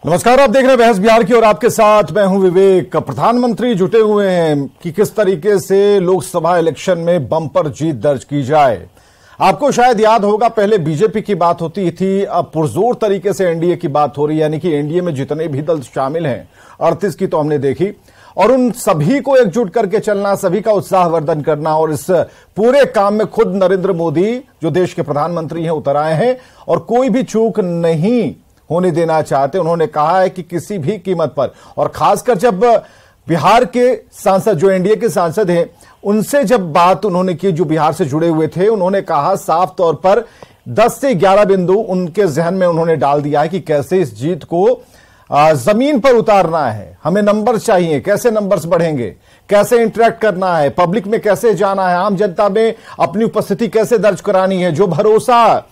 नमस्कार, आप देख रहे हैं बहस बिहार की और आपके साथ मैं हूं विवेक। प्रधानमंत्री जुटे हुए हैं कि किस तरीके से लोकसभा इलेक्शन में बम्पर जीत दर्ज की जाए। आपको शायद याद होगा, पहले बीजेपी की बात होती थी, अब पुरजोर तरीके से एनडीए की बात हो रही है। यानी कि एनडीए में जितने भी दल शामिल हैं 38 की तो हमने देखी, और उन सभी को एकजुट करके चलना, सभी का उत्साहवर्धन करना, और इस पूरे काम में खुद नरेंद्र मोदी जो देश के प्रधानमंत्री हैं उतर आए हैं और कोई भी चूक नहीं होने देना चाहते। उन्होंने कहा है कि किसी भी कीमत पर, और खासकर जब बिहार के सांसद जो एनडीए के सांसद हैं उनसे जब बात उन्होंने की, जो बिहार से जुड़े हुए थे, उन्होंने कहा साफ तौर पर 10 से 11 बिंदु उनके जहन में उन्होंने डाल दिया है कि कैसे इस जीत को जमीन पर उतारना है। हमें नंबर चाहिए, कैसे नंबर्स बढ़ेंगे, कैसे इंटरेक्ट करना है, पब्लिक में कैसे जाना है, आम जनता में अपनी उपस्थिति कैसे दर्ज करानी है। जो भरोसा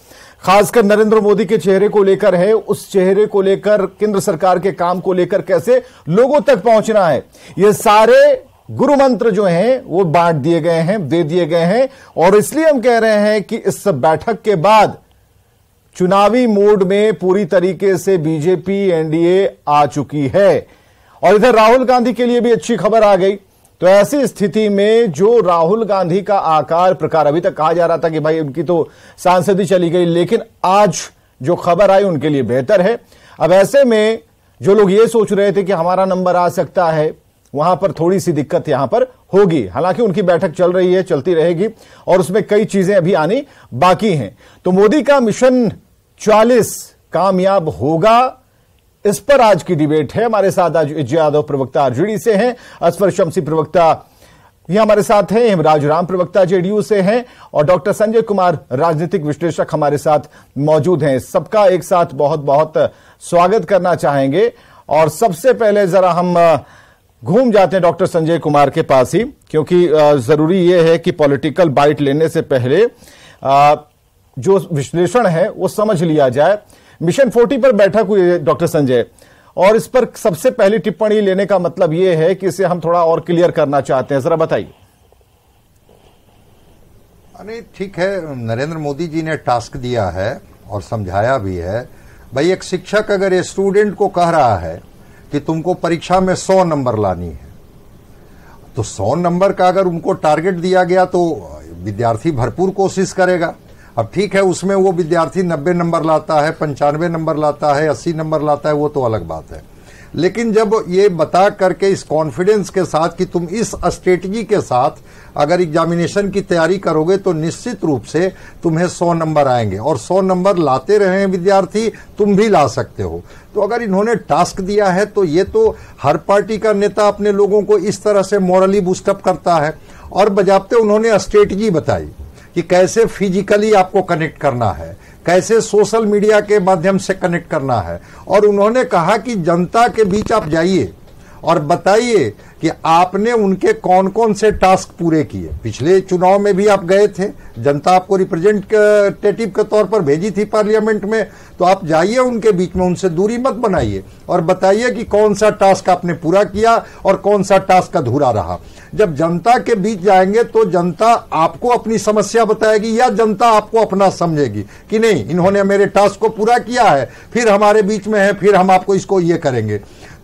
खासकर नरेंद्र मोदी के चेहरे को लेकर है, उस चेहरे को लेकर, केंद्र सरकार के काम को लेकर कैसे लोगों तक पहुंचना है, ये सारे गुरु मंत्र जो हैं वो बांट दिए गए हैं, दे दिए गए हैं। और इसलिए हम कह रहे हैं कि इस बैठक के बाद चुनावी मोड में पूरी तरीके से बीजेपी एनडीए आ चुकी है। और इधर राहुल गांधी के लिए भी अच्छी खबर आ गई। तो ऐसी स्थिति में जो राहुल गांधी का आकार प्रकार, अभी तक कहा जा रहा था कि भाई उनकी तो सांसदी चली गई, लेकिन आज जो खबर आई उनके लिए बेहतर है। अब ऐसे में जो लोग ये सोच रहे थे कि हमारा नंबर आ सकता है, वहां पर थोड़ी सी दिक्कत यहां पर होगी। हालांकि उनकी बैठक चल रही है, चलती रहेगी, और उसमें कई चीजें अभी आनी बाकी हैं। तो मोदी का मिशन 40 कामयाब होगा, इस पर आज की डिबेट है। हमारे साथ आज विजय यादव प्रवक्ता आरजेडी से हैं, असफर शमसी प्रवक्ता ये हमारे साथ हैं, हेमराज राम प्रवक्ता जेडीयू से हैं, और डॉक्टर संजय कुमार राजनीतिक विश्लेषक हमारे साथ मौजूद हैं। सबका एक साथ बहुत बहुत स्वागत करना चाहेंगे। और सबसे पहले जरा हम घूम जाते हैं डॉक्टर संजय कुमार के पास ही, क्योंकि जरूरी यह है कि पॉलिटिकल बाइट लेने से पहले जो विश्लेषण है वो समझ लिया जाए। मिशन 40 पर बैठक हुई है डॉक्टर संजय, और इस पर सबसे पहली टिप्पणी लेने का मतलब यह है कि इसे हम थोड़ा और क्लियर करना चाहते हैं, जरा बताइए। नहीं, ठीक है, नरेंद्र मोदी जी ने टास्क दिया है और समझाया भी है। भाई, एक शिक्षक अगर स्टूडेंट को कह रहा है कि तुमको परीक्षा में 100 नंबर लानी है, तो 100 नंबर का अगर उनको टारगेट दिया गया तो विद्यार्थी भरपूर कोशिश करेगा। अब ठीक है, उसमें वो विद्यार्थी 90 नंबर लाता है, 95 नंबर लाता है, 80 नंबर लाता है, वो तो अलग बात है। लेकिन जब ये बता करके इस कॉन्फिडेंस के साथ कि तुम इस स्ट्रेटजी के साथ अगर एग्जामिनेशन की तैयारी करोगे तो निश्चित रूप से तुम्हें 100 नंबर आएंगे, और 100 नंबर लाते रहे विद्यार्थी, तुम भी ला सकते हो। तो अगर इन्होंने टास्क दिया है तो ये तो हर पार्टी का नेता अपने लोगों को इस तरह से मॉरली बूस्टअप करता है। और बजाते उन्होंने स्ट्रेटजी बताई कि कैसे फिजिकली आपको कनेक्ट करना है, कैसे सोशल मीडिया के माध्यम से कनेक्ट करना है। और उन्होंने कहा कि जनता के बीच आप जाइए और बताइए कि आपने उनके कौन कौन से टास्क पूरे किए। पिछले चुनाव में भी आप गए थे, जनता आपको रिप्रेजेंटेटिव के तौर पर भेजी थी पार्लियामेंट में, तो आप जाइए उनके बीच में, उनसे दूरी मत बनाइए और बताइए कि कौन सा टास्क आपने पूरा किया और कौन सा टास्क अधूरा रहा। जब जनता के बीच जाएंगे तो जनता आपको अपनी समस्या बताएगी या जनता आपको अपना समझेगी कि नहीं, इन्होंने मेरे टास्क को पूरा किया है, फिर हमारे बीच में है, फिर हम आपको इसको ये करेंगे।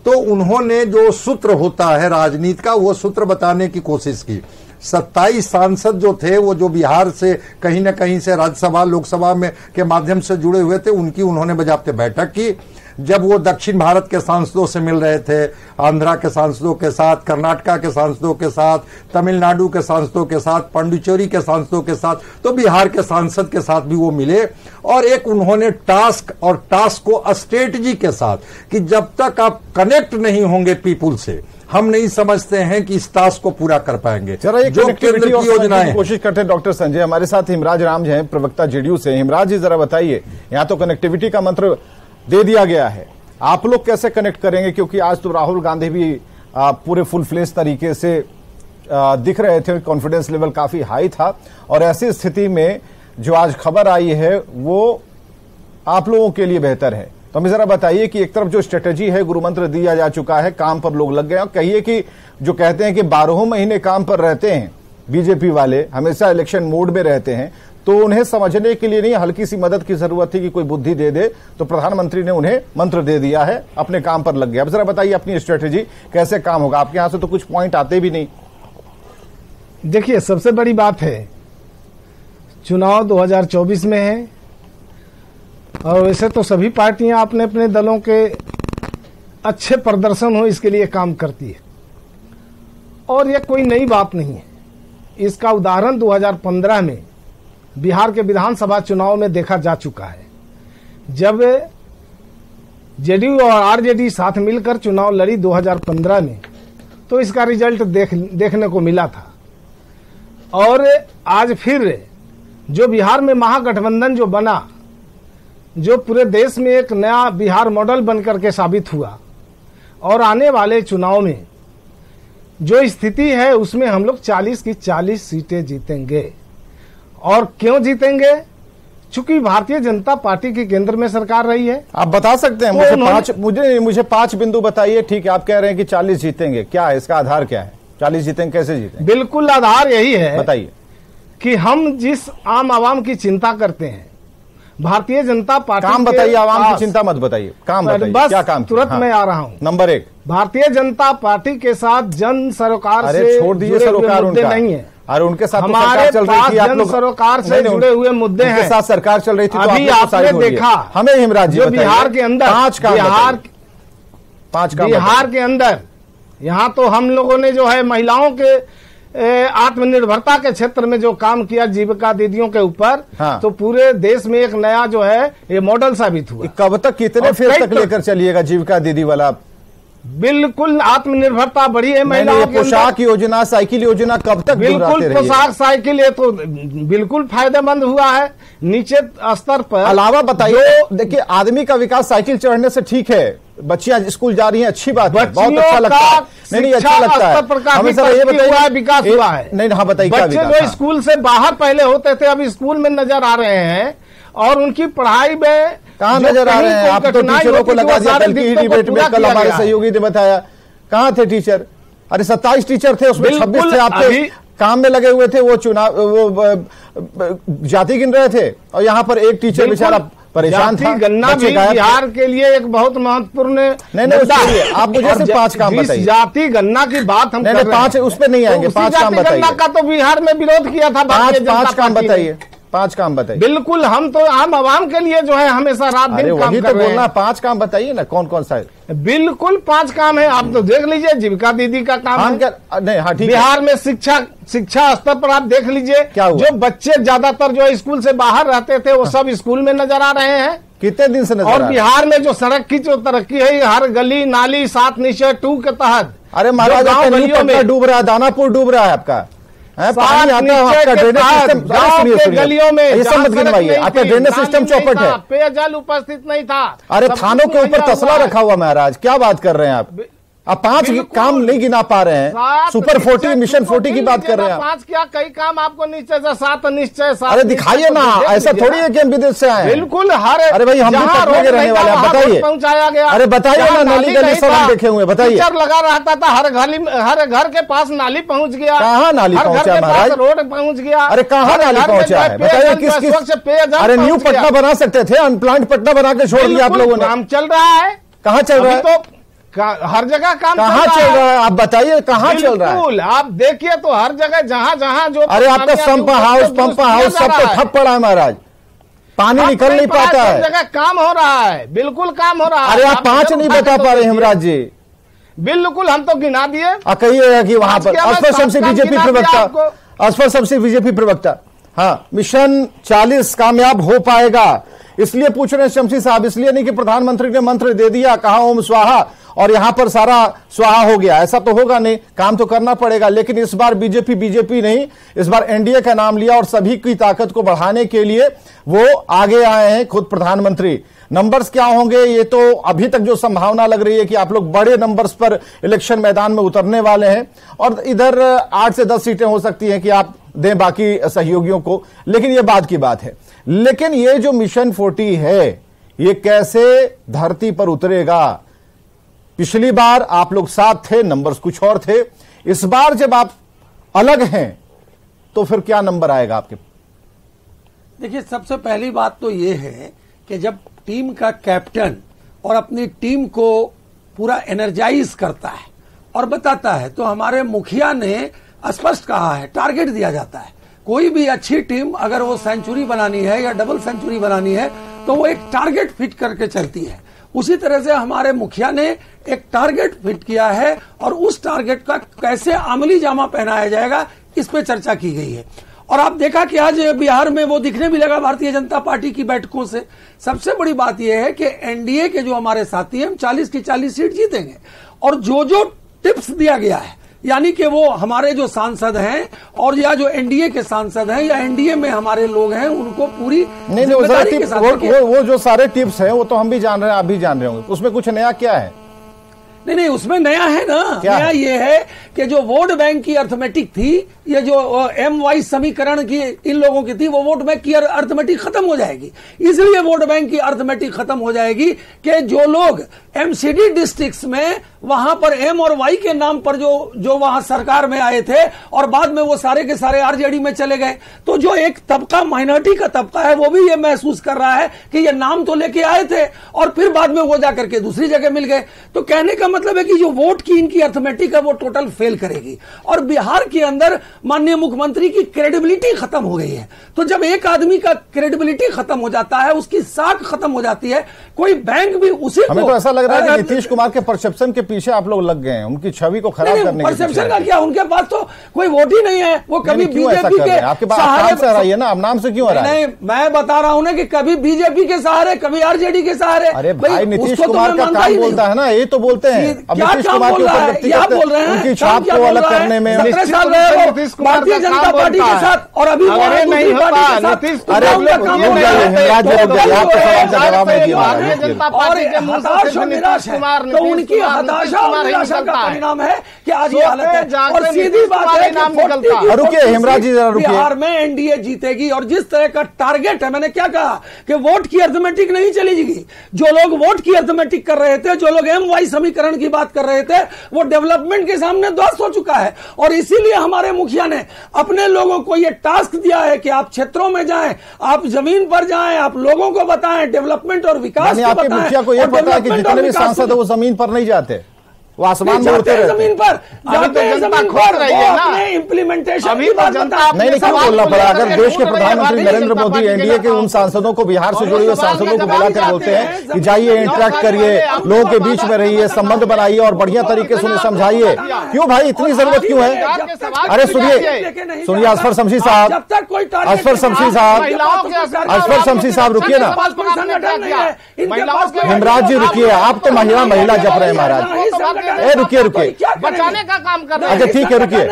तो उन्होंने जो सूत्र होता है राजनीति का, वो सूत्र बताने की कोशिश की। 27 सांसद जो थे, वो जो बिहार से कहीं ना कहीं से राज्यसभा लोकसभा में के माध्यम से जुड़े हुए थे, उनकी उन्होंने बजाबते बैठक की। जब वो दक्षिण भारत के सांसदों से मिल रहे थे, आंध्रा के सांसदों के साथ, कर्नाटका के सांसदों के साथ, तमिलनाडु के सांसदों के साथ, पांडिचेरी के सांसदों के साथ, तो बिहार के सांसद के साथ भी वो मिले। और एक उन्होंने टास्क, और टास्क को स्ट्रेटजी के साथ, कि जब तक आप कनेक्ट नहीं होंगे पीपुल से, हम नहीं समझते हैं कि इस टास्क को पूरा कर पाएंगे। जो केंद्र की योजनाएं कोशिश करते हैं। डॉक्टर संजय हमारे साथ हेमराज राम जी हैं, प्रवक्ता जेडीयू से। हेमराज जी, जरा बताइए, यहां तो कनेक्टिविटी का मंत्र दे दिया गया है, आप लोग कैसे कनेक्ट करेंगे? क्योंकि आज तो राहुल गांधी भी पूरे फुल फ्लेज तरीके से दिख रहे थे, कॉन्फिडेंस लेवल काफी हाई था, और ऐसी स्थिति में जो आज खबर आई है वो आप लोगों के लिए बेहतर है। तो हमें जरा बताइए कि एक तरफ जो स्ट्रेटेजी है, गुरु मंत्र दिया जा चुका है, काम पर लोग लग गए, और कहिए कि जो कहते हैं कि 12 महीने काम पर रहते हैं बीजेपी वाले, हमेशा इलेक्शन मोड में रहते हैं, तो उन्हें समझने के लिए नहीं, हल्की सी मदद की जरूरत थी कि कोई बुद्धि दे दे, तो प्रधानमंत्री ने उन्हें मंत्र दे दिया है, अपने काम पर लग गया। अब जरा बताइए अपनी स्ट्रेटेजी कैसे काम होगा, आपके यहां से तो कुछ पॉइंट आते भी नहीं। देखिए, सबसे बड़ी बात है, चुनाव 2024 में है और वैसे तो सभी पार्टियां अपने अपने दलों के अच्छे प्रदर्शन हो इसके लिए काम करती है, और यह कोई नई बात नहीं है। इसका उदाहरण 2015 में बिहार के विधानसभा चुनाव में देखा जा चुका है, जब जेडीयू और आरजेडी साथ मिलकर चुनाव लड़ी 2015 में, तो इसका रिजल्ट देखने को मिला था। और आज फिर जो बिहार में महागठबंधन जो बना, जो पूरे देश में एक नया बिहार मॉडल बनकर के साबित हुआ, और आने वाले चुनाव में जो स्थिति है उसमें हम लोग 40 की 40 सीटें जीतेंगे। और क्यों जीतेंगे? चूंकि भारतीय जनता पार्टी की केंद्र में सरकार रही है। आप बता सकते हैं मुझे 5 बिंदु बताइए। ठीक है, आप कह रहे हैं कि 40 जीतेंगे, क्या है इसका आधार, क्या है 40 जीतेंगे, कैसे जीतेंगे? बिल्कुल आधार यही है, बताइए, कि हम जिस आम आवाम की चिंता करते हैं, भारतीय जनता पार्टी काम बताइए, आवाम की चिंता मत बताइए, काम बताइए, क्या काम? तुरंत मैं आ रहा हूं। नंबर 1, भारतीय जनता पार्टी के साथ जन सरोकार से छोड़ दीजिए सरोकार उनका नहीं है, और उनके साथ हमारे चल रही थी, जन सरोकार से जुड़े हुए मुद्दे हैं, उनके साथ सरकार चल रही थी। अभी आपने देखा हमें हिमराज जी बिहार के अंदर 5 काम, बिहार के अंदर यहाँ तो हम लोगों ने जो है महिलाओं के आत्मनिर्भरता के क्षेत्र में जो काम किया जीविका दीदियों के ऊपर, हाँ। तो पूरे देश में एक नया जो है ये मॉडल साबित हुआ। कब तक, कितने फेज तक लेकर चलिएगा जीविका दीदी वाला? बिल्कुल आत्मनिर्भरता बढ़ी है महिलाओं के। पोशाक योजना, साइकिल योजना कब तक? बिल्कुल पोशाक साइकिल, ये तो बिल्कुल फायदेमंद हुआ है नीचे स्तर पर। अलावा बताइए, देखिए आदमी का विकास साइकिल चढ़ने से ठीक है, बच्चियां स्कूल जा रही हैं, अच्छी बात है, बहुत अच्छा लगता है। नहीं, अच्छा लगता है। हमें सर ये बताइए, विकास हुआ है। नहीं, हाँ बताइए, बच्चे जो स्कूल से बाहर पहले होते थे अब स्कूल में नजर आ रहे हैं, और उनकी पढ़ाई में कहाँ नजर आ रहे हैं? आप तो टीचरों को लगा दिया कल की डिबेट में, कल हमारे सहयोगी ने बताया, कहाँ थे टीचर? अरे 27 टीचर थे, उसमें 26 थे आपके काम में लगे हुए थे, वो चुनाव वो जाति गिन रहे थे, और यहाँ पर एक टीचर बेचारा परेशान था। गन्ना भी बिहार के लिए एक बहुत महत्वपूर्ण नहीं, आप मुझे सिर्फ 5 काम बताइए। जाति गन्ना की बात हम 5 उस पर नहीं आएंगे, 5 काम बताइए। गन्ना का तो बिहार में विरोध किया था। 5 काम बताइए, 5 काम बताइए। बिल्कुल, हम तो आम आवाम के लिए जो है हमेशा रात दिन काम कर रहे हैं। 5 काम बताइए ना, कौन कौन सा है? बिल्कुल 5 काम है, आप तो देख लीजिए। जीविका दीदी का काम है। नहीं, हाँ ठीक है। बिहार में शिक्षा स्तर पर आप देख लीजिए, क्या हुआ? जो बच्चे ज्यादातर जो स्कूल से बाहर रहते थे वो सब स्कूल में नजर आ रहे हैं। कितने दिन से नजर? और बिहार में जो सड़क की जो तरक्की है, हर गली नाली 7 निश्चय 2 के तहत। अरे महाराज, गलियों में डूब रहा है, दानापुर डूब रहा है आपका, पानी आता है, आपका ड्रेनेज सिस्टम गलियों में ये सब मत गिनवाइए, आपका ड्रेनेज सिस्टम चौपट है, पेयजल उपस्थित नहीं था। अरे थानों के ऊपर तसला रखा हुआ महाराज, क्या बात कर रहे हैं आप 5 काम नहीं गिना पा रहे हैं। सुपर 40 मिशन 40 की बात कर रहे हैं 5 क्या, कई काम आपको निश्चय से 7 निश्चय 7। अरे दिखाइए ना, ऐसा थोड़ी है कि हम विदेश से आए। बिल्कुल, हर अरे भाई हम भी पटना के रहने वाले हैं, बताइए पहुंचाया गया। अरे बताइए ना, नाली गली सब हम देखे हुए, बताइए। लगा रहता था, हर घर के पास नाली पहुंच गया। कहाँ नाली पहुंचा महाराज? रोड पहुंच गया। अरे कहाँ नाली पहुंचा है बताइए, किस पेयजल? अरे न्यू पटना बना सकते थे, अनप्लांट पटना बना के छोड़ दिया आप लोगों ने। काम चल रहा है। कहाँ चल रहा है? तो हर जगह काम कहाँ चल रहा है? आप बताइए कहाँ चल रहा है? बिल्कुल, आप देखिए तो हर जगह जहाँ जो, अरे आपका पंप हाउस सब तो ठप पड़ा है महाराज, पानी निकल नहीं पाता है। हर जगह काम हो रहा है, बिल्कुल काम हो रहा है। अरे आप 5 नहीं बता पा रहे हेमराज जी। बिल्कुल, हम तो गिना दिए। कहिएगा कि वहां पर असफर शमसी बीजेपी प्रवक्ता, असफर शमसी बीजेपी प्रवक्ता, हाँ मिशन 40 कामयाब हो पाएगा? इसलिए पूछ रहे हैं शमसी साहब, इसलिए नहीं कि प्रधानमंत्री ने मंत्र दे दिया, कहा ओम स्वाहा और यहां पर सारा स्वाहा हो गया, ऐसा तो होगा नहीं, काम तो करना पड़ेगा। लेकिन इस बार बीजेपी नहीं, इस बार एनडीए का नाम लिया और सभी की ताकत को बढ़ाने के लिए वो आगे आए हैं खुद प्रधानमंत्री। नंबर्स क्या होंगे ये तो अभी तक जो संभावना लग रही है कि आप लोग बड़े नंबर्स पर इलेक्शन मैदान में उतरने वाले हैं, और इधर 8 से 10 सीटें हो सकती हैं कि आप दें बाकी सहयोगियों को, लेकिन ये बात की बात है। लेकिन ये जो मिशन 40 है ये कैसे धरती पर उतरेगा? पिछली बार आप लोग साथ थे, नंबर्स कुछ और थे, इस बार जब आप अलग हैं तो फिर क्या नंबर आएगा आपके? देखिए, सबसे पहली बात तो ये है कि जब टीम का कैप्टन और अपनी टीम को पूरा एनर्जाइज करता है और बताता है, तो हमारे मुखिया ने स्पष्ट कहा है, टारगेट दिया जाता है। कोई भी अच्छी टीम अगर वो सेंचुरी बनानी है या डबल सेंचुरी बनानी है तो वो एक टारगेट फिट करके चलती है। उसी तरह से हमारे मुखिया ने एक टारगेट फिट किया है और उस टारगेट का कैसे अमली जामा पहनाया जाएगा, इस पे चर्चा की गई है। और आप देखा कि आज बिहार में वो दिखने भी लगा भारतीय जनता पार्टी की बैठकों से। सबसे बड़ी बात यह है कि एनडीए के जो हमारे साथी हैं, हम 40 की 40 सीट जीतेंगे। और जो जो टिप्स दिया गया है, यानी कि वो हमारे जो सांसद हैं और या जो एनडीए के सांसद हैं या एनडीए में हमारे लोग हैं, उनको पूरी जिम्मेदारी के साथ वो जो सारे टिप्स हैं वो तो हम भी जान रहे हैं, आप भी जान रहे होंगे। उसमें कुछ नया क्या है? नहीं, उसमें नया है ना। नया ये है कि जो वोट बैंक की अर्थमेटिक थी, ये जो एम वाई समीकरण की इन लोगों की थी, वो वोट बैंक की अर्थमेटिक खत्म हो जाएगी। इसलिए वोट बैंक की अर्थमेटिक खत्म हो जाएगी कि जो लोग एमसीडी डिस्ट्रिक्ट्स में वहां पर एम और वाई के नाम पर जो वहां सरकार में आए थे और बाद में वो सारे के सारे आरजेडी में चले गए, तो जो एक तबका माइनॉरिटी का तबका है वो भी ये महसूस कर रहा है कि ये नाम तो लेके आए थे और फिर बाद में वो जाकर के दूसरी जगह मिल गए। तो कहने का मतलब है कि जो वोट की इनकी अर्थमेटिक है वो टोटल फेल करेगी। और बिहार के अंदर माननीय मुख्यमंत्री की क्रेडिबिलिटी खत्म हो गई है। तो जब एक आदमी का क्रेडिबिलिटी खत्म हो जाता है, उसकी साख खत्म हो जाती है, कोई बैंक भी उसी हमें तो ऐसा लग रहा है कि नीतीश कुमार के परसेप्शन के पीछे आप लोग लग गए हैं, उनकी छवि को खराब करने के पीछे। परसेप्शन का क्या, उनके पास तो कोई वोट ही नहीं है। वो कभी बीजेपी के आपके पास नाम से हराइए ना, आप नाम से क्यों हराए? नहीं, मैं बता रहा हूं ना कि कभी बीजेपी के सहारे, कभी आरजेडी के सहारे। अरे भाई, नीतीश कुमार का काम बोलता है ना, ये तो बोलते हैं। अब नीतीश कुमार के ऊपर उनकी छाप को अलग करने में 17 साल रहे भारतीय जनता पार्टी के साथ और अभी नहीं होता। अरे हिमराज जी, आपके सवाल का जवाब नहीं दिया। तो उनकी हताशा और निराशा का परिणाम है कि आज ये हालत है। और सीधी बात है, रुकिए हिमराज जी, जरा रुकिए। बिहार में एनडीए जीतेगी और जिस तरह का टारगेट है, मैंने क्या कहा कि वोट की अर्थमेटिक नहीं चलेगी। जो लोग वोट की अर्थमेटिक कर रहे थे, जो लोग एम वाई समीकरण की बात कर रहे थे, वो डेवलपमेंट के सामने ध्वस्त हो चुका है। और इसीलिए हमारे मुखिया ने अपने लोगों को यह टास्क दिया है कि आप क्षेत्रों में जाएं, आप जमीन पर जाएं, आप लोगों को बताएं, डेवलपमेंट और विकास को बताएं। मुखिया को यह पता है कि जितने भी सांसद है वो जमीन पर नहीं जाते, वो आसमान में उड़ते रहते। जमीन पर जाते हैं, जमीन खोद रही है ना, इम्प्लीमेंटेशन अभी तो जनता नहीं क्यों बोलना पड़ा? अगर देश के प्रधानमंत्री नरेंद्र मोदी एनडीए के उन सांसदों को, बिहार से जुड़े हुए सांसदों को बुलाकर बोलते हैं कि जाइए, इंटरेक्ट करिए, लोगों के बीच में रहिए, संबंध बनाइए और बढ़िया तरीके से उन्हें समझाइए। क्यों भाई, इतनी जरूरत क्यों है? अरे सुनिए असफर शमशी साहब, असफर शमशी साहब रुकिए ना। हिमराज जी रुकिए, आप तो महिला जप रहे हैं महाराज। रुकिए बचाने का काम कर रहे हैं। अच्छा ठीक है, रुकिए।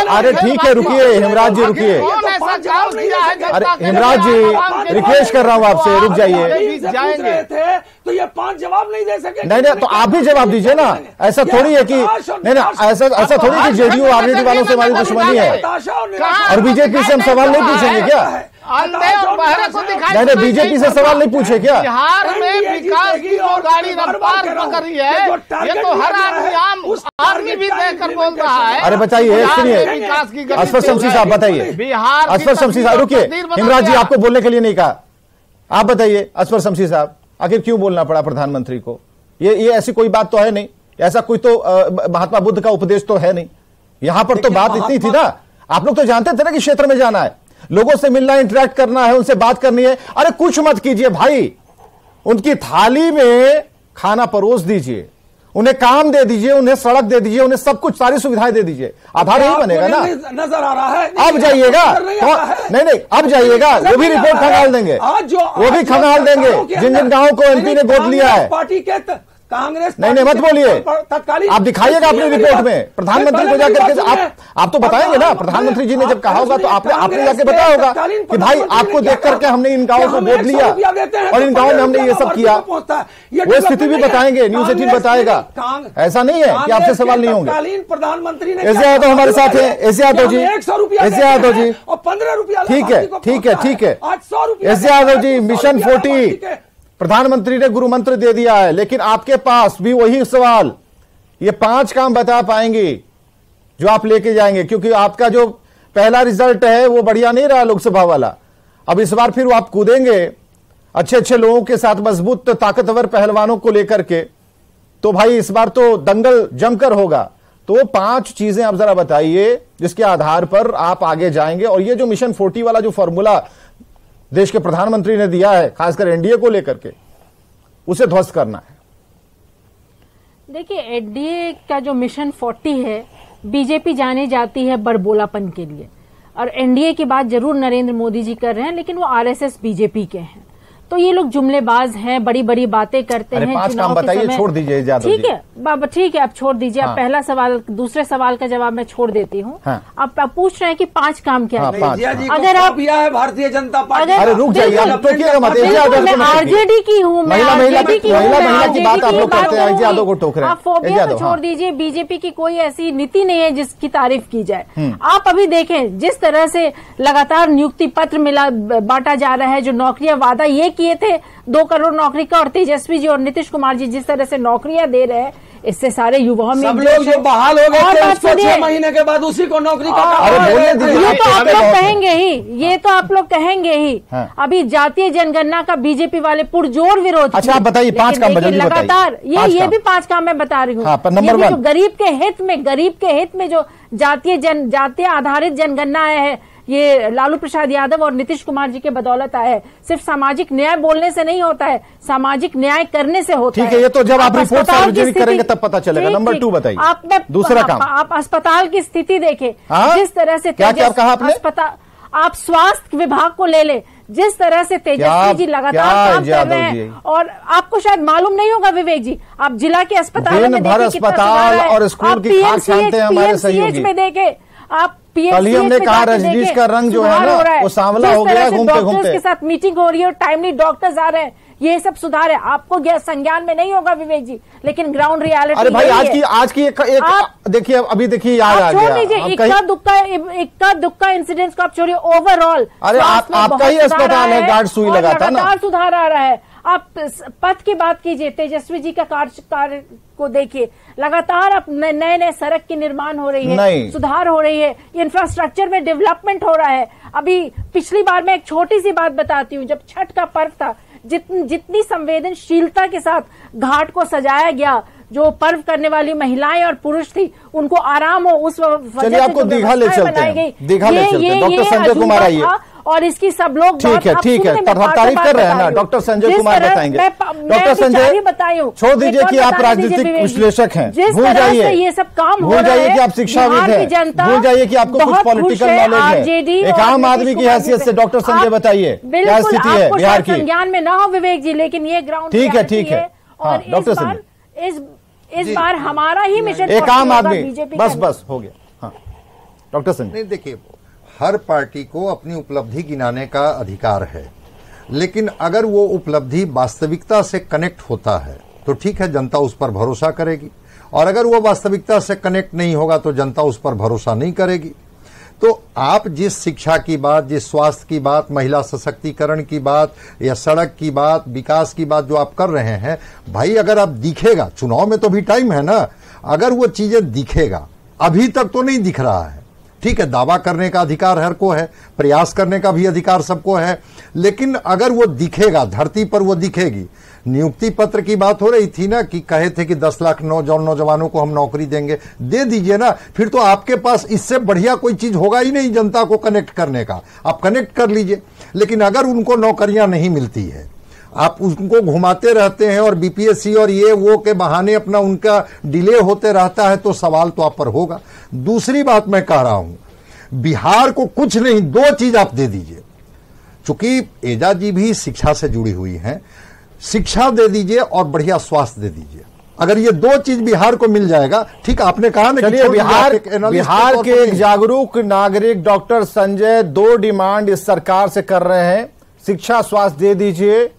अरे ठीक है, रुकिए हिमराज जी, रुकिए। अरे हिमराज जी, रिक्वेस्ट कर रहा हूँ आपसे, रुक जाइए। तो ये 5 जवाब नहीं दे सके। नहीं, तो आप भी जवाब दीजिए ना। ऐसा थोड़ी है कि नहीं, ऐसा थोड़ी कि जेडीयू आरजेडी वालों से हमारी दुश्मनी है और बीजेपी से हम सवाल नहीं पूछेंगे क्या? नहीं, बीजेपी से सवाल नहीं पूछे क्या? बिहार में विकास की जो गाड़ी रफ्तार पकड़ रही है, ये तो हर आदमी भी देखकर बोल रहा है। अरे बताइए, सुनिए असफर शमशी साहब, बताइए। बिहार असफर शमशी साहब रुकिए, हिमराज जी आपको बोलने के लिए नहीं कहा, आप बताइए असफर शमशी साहब, आखिर क्यों बोलना पड़ा प्रधानमंत्री को? ये ऐसी कोई बात तो है नहीं, ऐसा कोई तो महात्मा बुद्ध का उपदेश तो है नहीं। यहां पर तो बात इतनी थी ना, आप लोग तो जानते थे ना कि क्षेत्र में जाना है, लोगों से मिलना, इंटरेक्ट करना है, उनसे बात करनी है। अरे कुछ मत कीजिए भाई, उनकी थाली में खाना परोस दीजिए, उन्हें काम दे दीजिए, उन्हें सड़क दे दीजिए, उन्हें सब कुछ, सारी सुविधाएं दे दीजिए। आभार यही बनेगा ना। नजर आ रहा है, अब जाइएगा, नहीं अब जाइएगा, वो भी रिपोर्ट खंगाल देंगे, वो भी खंगाल देंगे जिन जिन गांवों को एमपी ने गोद लिया है। पार्टी के कांग्रेस नहीं मत बोलिए, आप दिखाइएगा अपनी रिपोर्ट में प्रधानमंत्री को जाकर के। आप तो बताएंगे ना, प्रधानमंत्री जी ने जब कहा होगा तो आपने जाके बताया होगा कि भाई आपको देख करके हमने इन गांवों को गोद लिया और इन गांवों में हमने ये सब किया। वो स्थिति भी बताएंगे, न्यूज 18 बताएगा। ऐसा नहीं है कि आपसे सवाल नहीं होंगे। प्रधानमंत्री ने एस यादव हमारे साथ है, एस यादव जी, एस यादव जी, और 15 रुपया, ठीक है, एस यादव जी, मिशन 40 प्रधानमंत्री ने गुरु मंत्र दे दिया है, लेकिन आपके पास भी वही सवाल, ये 5 काम बता पाएंगे जो आप लेके जाएंगे? क्योंकि आपका जो पहला रिजल्ट है वो बढ़िया नहीं रहा लोकसभा वाला, अब इस बार फिर आप कूदेंगे अच्छे अच्छे लोगों के साथ, मजबूत ताकतवर पहलवानों को लेकर के, तो भाई इस बार तो दंगल जमकर होगा। तो 5 चीजें आप जरा बताइए जिसके आधार पर आप आगे जाएंगे, और ये जो मिशन 40 वाला जो फॉर्मूला देश के प्रधानमंत्री ने दिया है खासकर एनडीए को लेकर के, उसे ध्वस्त करना है। देखिए, एनडीए का जो मिशन 40 है, बीजेपी जाने जाती है बड़बोलापन के लिए, और एनडीए की बात जरूर नरेंद्र मोदी जी कर रहे हैं, लेकिन वो आरएसएस बीजेपी के हैं, तो ये लोग जुमलेबाज हैं, बड़ी बड़ी बातें करते हैं। 5 काम बताइए, छोड़ दीजिए ज्यादा। ठीक है बाबा, ठीक है, आप छोड़ दीजिए। हाँ। आप पहला सवाल, दूसरे सवाल का जवाब मैं छोड़ देती हूँ। हाँ। आप पूछ रहे हैं कि 5 काम क्या है। अगर आप है भारतीय जनता पार्टी, अरे रुक जाइए, आरजेडी की हूँ मैं, आरजेडी की बात आप लोग करते हैं, यादव को टोक रहे हैं। आप फोबिया को छोड़ दीजिए, बीजेपी की कोई ऐसी नीति नहीं है जिसकी तारीफ की जाए। आप अभी देखें जिस तरह से लगातार नियुक्ति पत्र मिला बांटा जा रहा है, जो नौकरियां वादा ये किए थे 2 करोड़ नौकरी का, और तेजस्वी जी और नीतीश कुमार जी जिस तरह से नौकरियां दे रहे हैं, इससे सारे युवाओं में सब लोग जो बहाल हो गए थे उसको 6 महीने के बाद उसी को नौकरी का, ये तो आप लोग कहेंगे ही, ये तो आप लोग कहेंगे ही। अभी जातीय जनगणना का बीजेपी वाले पुरजोर विरोध। अच्छा आप बताइए 5 काम लगातार, ये भी 5 काम मैं बता रही हूँ। नंबर 1, गरीब के हित में जो जातीय आधारित जनगणना है, ये लालू प्रसाद यादव और नीतीश कुमार जी के बदौलत आया है। सिर्फ सामाजिक न्याय बोलने से नहीं होता है, सामाजिक न्याय करने से होता है। ठीक है, ये तो जब आप रिपोर्ट सार्वजनिक करेंगे तब पता चलेगा। नंबर 2 बताइए, दूसरा काम। आप अस्पताल की स्थिति देखें, जिस तरह से क्या कहा आपने? अस्पताल, आप स्वास्थ्य विभाग को ले ले, जिस तरह से तेजस्वी जी लगातार काम कर रहे हैं, और आपको शायद मालूम नहीं होगा विवेक जी, आप जिला के अस्पताल में देखिए, अस्पताल और स्कूल की खाक छानते हैं हमारे सहयोगी में देखे आप। कल ही हमने कहा रजनीश का रंग जो है ना वो सांवला हो गया घूमते घूमते। के साथ मीटिंग हो रही है और टाइमली डॉक्टर्स आ रहे हैं, ये सब सुधार है। आपको संज्ञान में नहीं होगा विवेक जी, लेकिन ग्राउंड रियलिटी। अरे भाई आज की एक देखिए, अभी देखिए याद आ गया। छोड़ दीजिए इक्का दुक्का इंसिडेंट्स को आप छोड़िए, ओवरऑल अरे आपका ही अस्पताल है, गार्ड सुई लगाता ना, लगातार सुधार आ रहा है। आप पथ की बात कीजिए, तेजस्वी जी का कार्य को देखिए, लगातार अब नए सड़क की निर्माण हो रही है, सुधार हो रही है, इंफ्रास्ट्रक्चर में डेवलपमेंट हो रहा है। अभी पिछली बार मैं एक छोटी सी बात बताती हूँ, जब छठ का पर्व था, जितनी संवेदनशीलता के साथ घाट को सजाया गया, जो पर्व करने वाली महिलाएं और पुरुष थी उनको आराम हो, उस वजह से आपको दीघा ले चलते हैं, दीघा ले चलते हैं। डॉक्टर संजय कुमार आइए, और इसकी सब लोग ठीक है तारीफ कर रहे हैं ना, डॉक्टर संजय कुमार बताएंगे। डॉक्टर संजय छोड़ दीजिए कि आप राजनीतिक विश्लेषक हैं, भूल जाइए ये सब काम, भूल जाइए कि आप शिक्षाविद हैं, भूल जाइए कि आपको कुछ पॉलिटिकल नॉलेज है। एक आम आदमी की हैसियत से डॉक्टर संजय बताइए क्या स्थिति है बिहार की। संज्ञान में ना हो विवेक जी, लेकिन ये ग्राउंड ठीक है। और डॉक्टर संजय, इस बार हमारा ही मिशन, एक आम आदमी, बस हो गया। हाँ डॉक्टर संजय, नहीं देखिए, हर पार्टी को अपनी उपलब्धि गिनाने का अधिकार है, लेकिन अगर वो उपलब्धि वास्तविकता से कनेक्ट होता है तो ठीक है, जनता उस पर भरोसा करेगी, और अगर वो वास्तविकता से कनेक्ट नहीं होगा तो जनता उस पर भरोसा नहीं करेगी। तो आप जिस शिक्षा की बात, जिस स्वास्थ्य की बात, महिला सशक्तिकरण की बात, या सड़क की बात, विकास की बात जो आप कर रहे हैं, भाई अगर आप दिखेगा, चुनाव में तो भी टाइम है ना, अगर वो चीजें दिखेगा, अभी तक तो नहीं दिख रहा है, ठीक है, दावा करने का अधिकार हर को है, प्रयास करने का भी अधिकार सबको है, लेकिन अगर वो दिखेगा, धरती पर वो दिखेगी। नियुक्ति पत्र की बात हो रही थी ना, कि कहे थे कि 10 लाख नौजवानों को हम नौकरी देंगे, दे दीजिए ना, फिर तो आपके पास इससे बढ़िया कोई चीज होगा ही नहीं जनता को कनेक्ट करने का, आप कनेक्ट कर लीजिए। लेकिन अगर उनको नौकरियां नहीं मिलती है, आप उनको घुमाते रहते हैं और बीपीएससी और ये वो के बहाने अपना उनका डिले होते रहता है, तो सवाल तो आप पर होगा। दूसरी बात मैं कह रहा हूं, बिहार को कुछ नहीं, 2 चीज आप दे दीजिए, चूंकि एजा जी भी शिक्षा से जुड़ी हुई हैं, शिक्षा दे दीजिए और बढ़िया स्वास्थ्य दे दीजिए। अगर ये 2 चीज बिहार को मिल जाएगा, ठीक आपने कहा ना, चलिए बिहार के एक जागरूक नागरिक डॉक्टर संजय 2 डिमांड इस सरकार से कर रहे हैं, शिक्षा स्वास्थ्य दे दीजिए,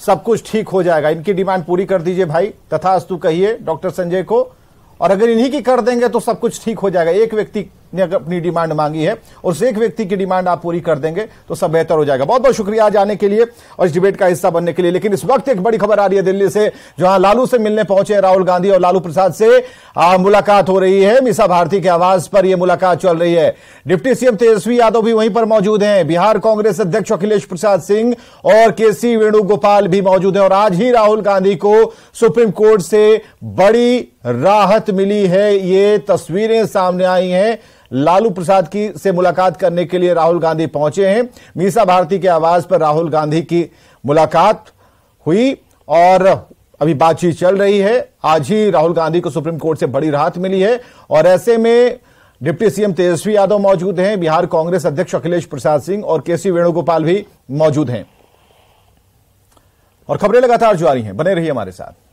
सब कुछ ठीक हो जाएगा। इनकी डिमांड पूरी कर दीजिए भाई, तथास्तु कहिए डॉक्टर संजय को, और अगर इन्हीं की कर देंगे तो सब कुछ ठीक हो जाएगा। एक व्यक्ति ने अगर अपनी डिमांड मांगी है और उस एक व्यक्ति की डिमांड आप पूरी कर देंगे तो सब बेहतर हो जाएगा। बहुत बहुत शुक्रिया आज आने के लिए और इस डिबेट का हिस्सा बनने के लिए। लेकिन इस वक्त एक बड़ी खबर आ रही है दिल्ली से, जहां लालू से मिलने पहुंचे राहुल गांधी और लालू प्रसाद से मुलाकात हो रही है। मीसा भारती के आवास पर यह मुलाकात चल रही है। डिप्टी सीएम तेजस्वी यादव भी वहीं पर मौजूद हैं, बिहार कांग्रेस अध्यक्ष अखिलेश प्रसाद सिंह और केसी वेणुगोपाल भी मौजूद हैं। और आज ही राहुल गांधी को सुप्रीम कोर्ट से बड़ी राहत मिली है। ये तस्वीरें सामने आई हैं। लालू प्रसाद की से मुलाकात करने के लिए राहुल गांधी पहुंचे हैं। मीसा भारती के आवास पर राहुल गांधी की मुलाकात हुई और अभी बातचीत चल रही है। आज ही राहुल गांधी को सुप्रीम कोर्ट से बड़ी राहत मिली है और ऐसे में डिप्टी सीएम तेजस्वी यादव मौजूद हैं, बिहार कांग्रेस अध्यक्ष अखिलेश प्रसाद सिंह और केसी वेणुगोपाल भी मौजूद हैं। और खबरें लगातार जारी हैं, बने रहिए हमारे साथ।